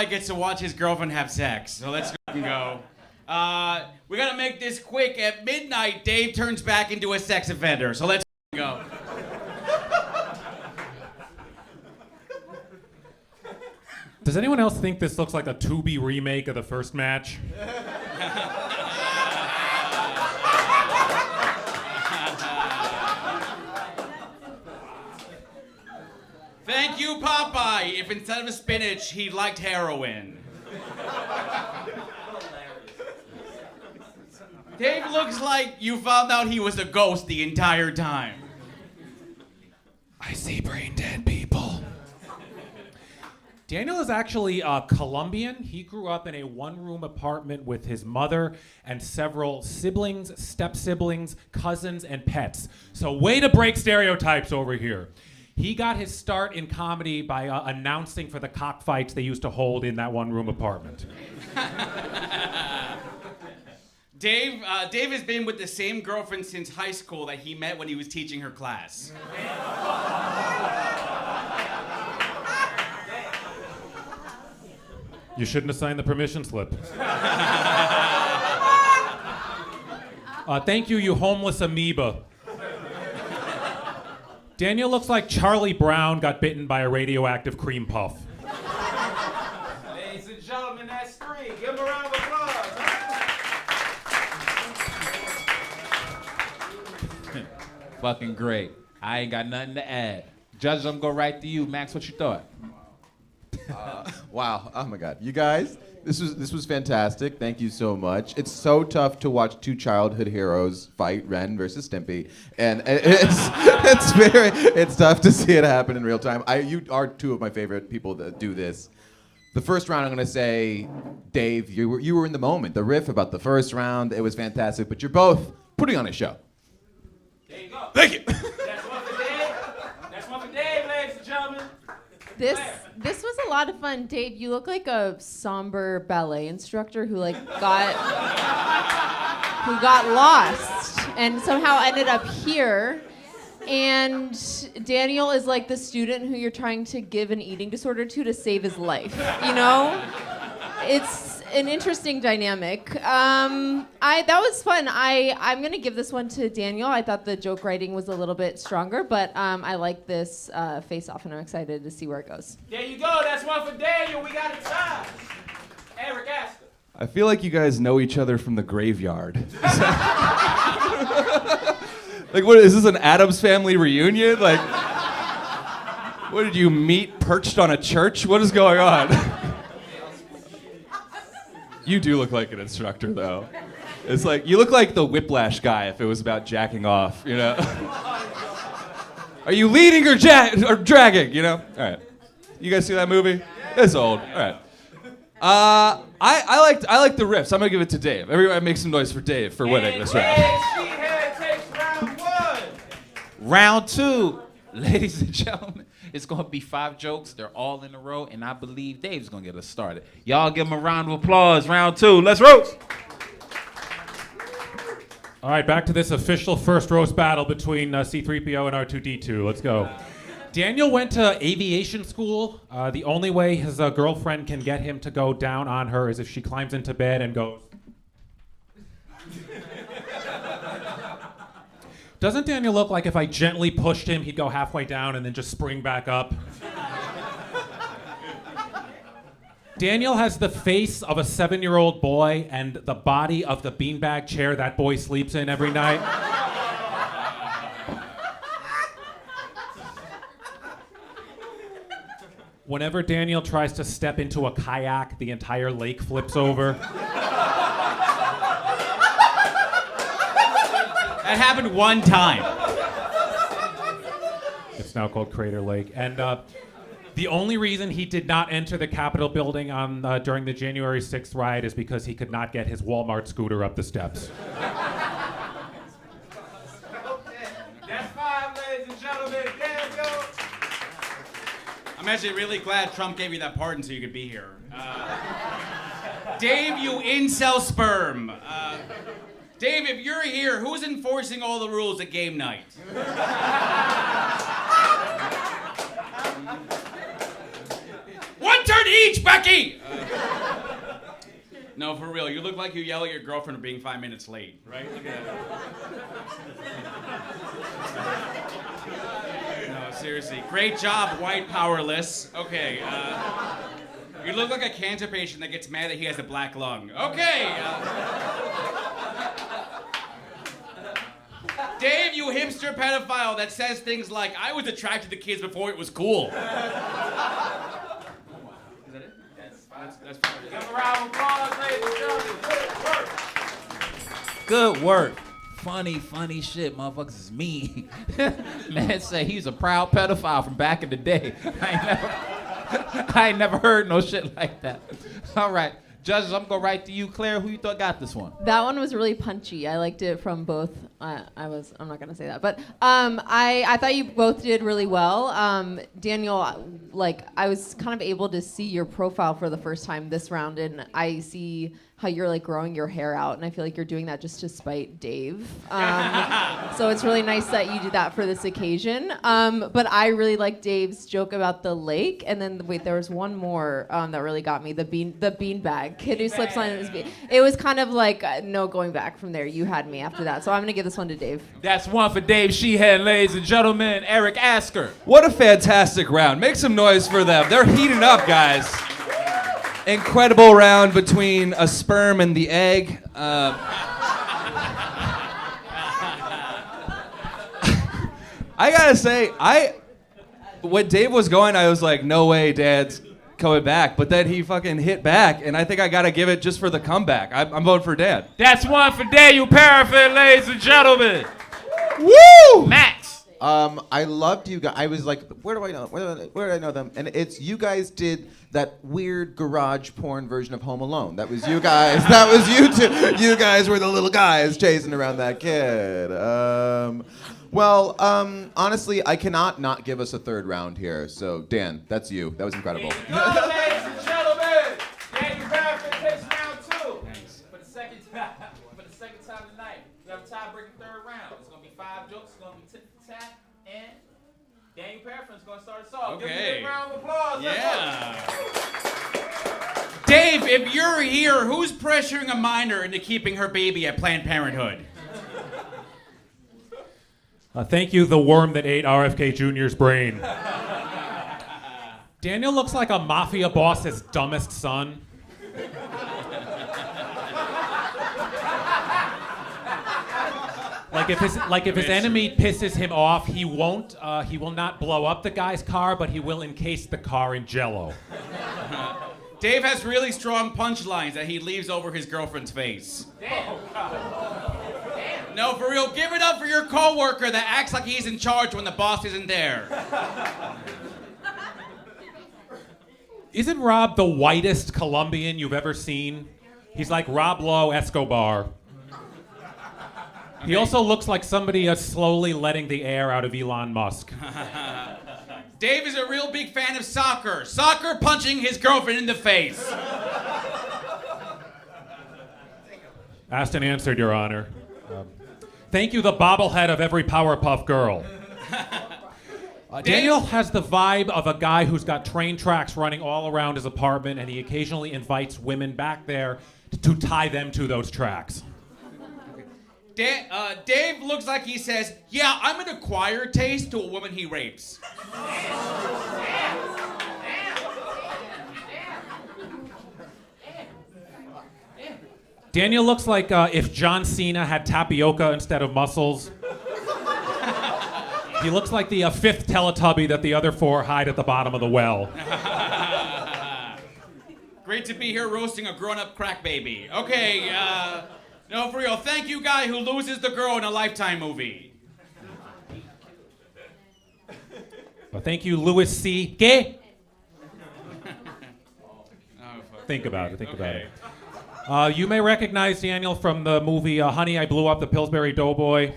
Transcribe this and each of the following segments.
fight gets to watch his girlfriend have sex. So let's go. We gotta make this quick. At midnight, Dave turns back into a sex offender. So let's go. Does anyone else think this looks like a Tubi remake of the first match? Thank you, Popeye. If instead of spinach, he liked heroin. Dave looks like you found out he was a ghost the entire time. I see brain dead people. Daniel is actually Colombian. He grew up in a one-room apartment with his mother and several siblings, step-siblings, cousins, and pets. So way to break stereotypes over here. He got his start in comedy by announcing for the cockfights they used to hold in that one-room apartment. Dave has been with the same girlfriend since high school that he met when he was teaching her class. You shouldn't have signed the permission slip. Thank you, you homeless amoeba. Daniel looks like Charlie Brown got bitten by a radioactive cream puff. Ladies and gentlemen, that's 3. Give him a round of applause. Fucking great. I ain't got nothing to add. Judge, I'm gonna go right to you. Max, what you thought? Wow. Oh my God. You guys, this was fantastic. Thank you so much. It's so tough to watch two childhood heroes fight, Ren versus Stimpy, and it's tough to see it happen in real time. You are two of my favorite people that do this. The first round, I'm gonna say, Dave, you were in the moment. The riff about the first round, it was fantastic. But you're both putting on a show. There you go. Thank you. That's one for Dave. That's one for Dave, ladies and gentlemen. This was a lot of fun. Dave, you look like a somber ballet instructor who got lost and somehow ended up here. And Daniel is like the student who you're trying to give an eating disorder to save his life. You know? It's an interesting dynamic. That was fun. I'm gonna give this one to Daniel. I thought the joke writing was a little bit stronger, but I like this face-off, and I'm excited to see where it goes. There you go. That's one for Daniel. We got it tied. Eric Astor. I feel like you guys know each other from the graveyard. Like, what is this, an Addams Family reunion? Like, what did you meet perched on a church? What is going on? You do look like an instructor, though. It's like, you look like the Whiplash guy if it was about jacking off, you know? Are you leading or dragging, you know? All right. You guys see that movie? It's old. All right. I like the riffs. I'm gonna give it to Dave. Everybody make some noise for Dave for winning this round. SHEEHAN takes round 1. Round 2, ladies and gentlemen, it's gonna be 5 jokes. They're all in a row, and I believe Dave's gonna get us started. Y'all give him a round of applause. Round 2, let's roast. All right, back to this official first roast battle between C-3PO and R2-D2. Let's go. Daniel went to aviation school. The only way his girlfriend can get him to go down on her is if she climbs into bed and goes. Doesn't Daniel look like if I gently pushed him, he'd go halfway down and then just spring back up? Daniel has the face of a 7-year-old boy and the body of the beanbag chair that boy sleeps in every night. Whenever Daniel tries to step into a kayak, the entire lake flips over. That happened one time. It's now called Crater Lake. And the only reason he did not enter the Capitol building during the January 6th riot is because he could not get his Walmart scooter up the steps. That's 5, ladies and gentlemen. Daniel. I'm actually really glad Trump gave you that pardon so you could be here. Dave, you incel sperm. Dave, if you're here, who's enforcing all the rules at game night? One turn each, Becky! No, for real. You look like you yell at your girlfriend for being 5 minutes late, right? Look at that. No, seriously. Great job, white powerless. Okay. You look like a cancer patient that gets mad that he has a black lung. Okay. Dave, you hipster pedophile that says things like, I was attracted to kids before it was cool. Is that it? That's fine. Give a round of applause, ladies and gentlemen. Good work. Funny shit. Motherfuckers is mean. Man say he's a proud pedophile from back in the day. I ain't never heard no shit like that. All right. Judges, I'm going right to you. Claire, who you thought got this one? That one was really punchy. I liked it from both. I'm not gonna say that, but I thought you both did really well. Daniel, like I was kind of able to see your profile for the first time this round, and I see how you're like growing your hair out, and I feel like you're doing that just to spite Dave. So it's really nice that you did that for this occasion. But I really like Dave's joke about the lake, and then wait, there was one more that really got me. The beanbag kid who slips on his bean. It was kind of like no going back from there. You had me after that, so I'm gonna give this one to Dave. That's one for Dave Sheehan, ladies and gentlemen. Eric Asker. What a fantastic round. Make some noise for them. They're heating up, guys. Incredible round between a sperm and the egg. I gotta say, when Dave was going, I was like, no way, Dad's coming back. But then he fucking hit back, and I think I gotta give it just for the comeback. I'm voting for Dad. That's one for Daniel PERAFAN, ladies and gentlemen. Woo! Max. I loved you guys. I was like, where do I know? Where do I know them? And it's you guys did that weird garage porn version of Home Alone. That was you guys. That was you two. You guys were the little guys chasing around that kid. Honestly, I cannot not give us a third round here. So Dan, that's you. That was incredible. Ladies and gentlemen, Daniel PERAFAN takes round 2. Thanks. For the second time tonight, we have a tiebreaker third round. It's gonna be 5 jokes. It's gonna be tit for tat, and Daniel PERAFAN's gonna start us off. Okay. Give him a big round of applause. Yeah. Dave, if you're here, who's pressuring a minor into keeping her baby at Planned Parenthood? Thank you, the worm that ate RFK Jr.'s brain. Daniel looks like a mafia boss's dumbest son. Like if his enemy pisses him off, he will not blow up the guy's car, but he will encase the car in Jell-O. Dave has really strong punchlines that he leaves over his girlfriend's face. No, for real, give it up for your coworker that acts like he's in charge when the boss isn't there. Isn't Rob the whitest Colombian you've ever seen? He's like Rob Lowe Escobar. He also looks like somebody slowly letting the air out of Elon Musk. Dave is a real big fan of soccer. Soccer punching his girlfriend in the face. Asked and answered, Your Honor. Thank you, the bobblehead of every Powerpuff Girl. Daniel has the vibe of a guy who's got train tracks running all around his apartment, and he occasionally invites women back there to tie them to those tracks. Dave looks like he says, yeah, I'm an acquired taste to a woman he rapes. Daniel looks like if John Cena had tapioca instead of muscles. He looks like the fifth Teletubby that the other 4 hide at the bottom of the well. Great to be here roasting a grown-up crack baby. Okay, no, for real. Thank you, guy who loses the girl in a Lifetime movie. Well, thank you, Louis C. Gay. Think about it. Think about it. You may recognize Daniel from the movie Honey, I Blew Up the Pillsbury Doughboy.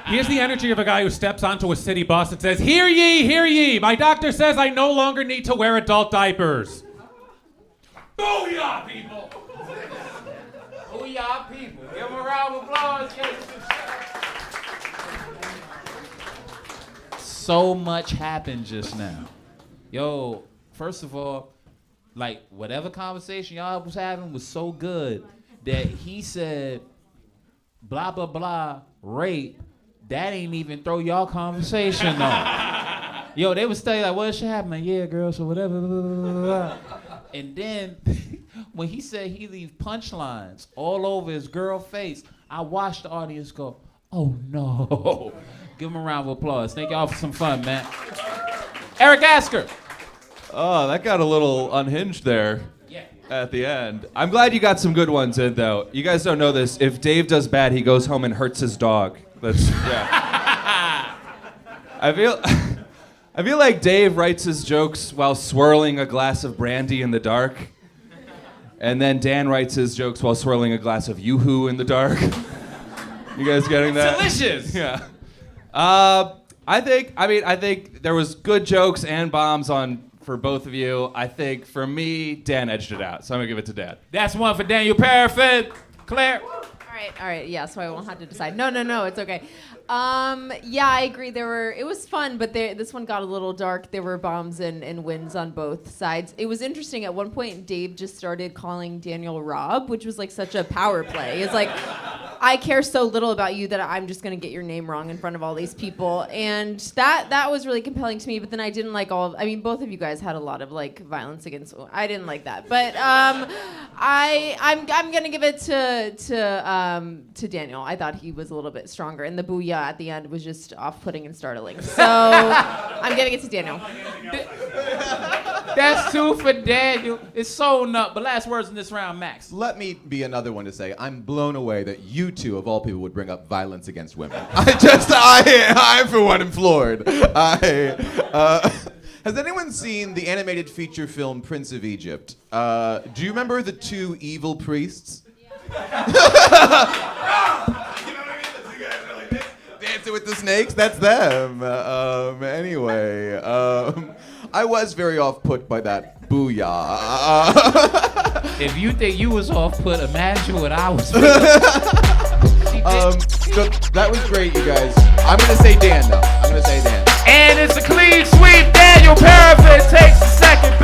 He has the energy of a guy who steps onto a city bus and says, hear ye, my doctor says I no longer need to wear adult diapers. Booyah, people! Booyah, people. Give them a round of applause. So much happened just now. Yo, first of all, like whatever conversation y'all was having was so good that he said, blah, blah, blah, rape. That ain't even throw y'all conversation on. Yo, they would stay like, what should happen? Like, yeah, girl, so whatever. Blah, blah, blah, blah. And then when he said he leave punchlines all over his girl face, I watched the audience go, oh no. Give him a round of applause. Thank y'all for some fun, man. Eric Asker. Oh, that got a little unhinged there. Yeah. At the end. I'm glad you got some good ones in, though. You guys don't know this. If Dave does bad, he goes home and hurts his dog. That's, yeah. I feel like Dave writes his jokes while swirling a glass of brandy in the dark. And then Dan writes his jokes while swirling a glass of Yoo-hoo in the dark. You guys getting that? Delicious. Yeah. I think there was good jokes and bombs for both of you. I think for me, Dan edged it out, so I'm gonna give it to Dan. That's one for Daniel Parafan. Claire. All right, yeah, so I won't have to decide. No, it's okay. Yeah, I agree. It was fun, but this one got a little dark. There were bombs and wins on both sides. It was interesting. At one point, Dave just started calling Daniel Rob, which was like such a power play. It's like, I care so little about you that I'm just gonna get your name wrong in front of all these people, and that was really compelling to me. But then I didn't like both of you guys had a lot of like violence against. I didn't like that, but I'm gonna give it to Daniel. I thought he was a little bit stronger, and the booyah at the end was just off-putting and startling. So I'm giving it to Daniel. That's two for Daniel. It's so nut. But last words in this round, Max. Let me be another one to say I'm blown away that you two, of all people, would bring up violence against women. I for one am floored. Has anyone seen the animated feature film Prince of Egypt? Do you remember the two evil priests? Dancing with the snakes? That's them. Anyway, I was very off-put by that booyah. If you think you was off-put, imagine what I was. So that was great, you guys. I'm gonna say Dan, though. I'm gonna say Dan. And it's a clean sweep. Daniel Parafan takes the second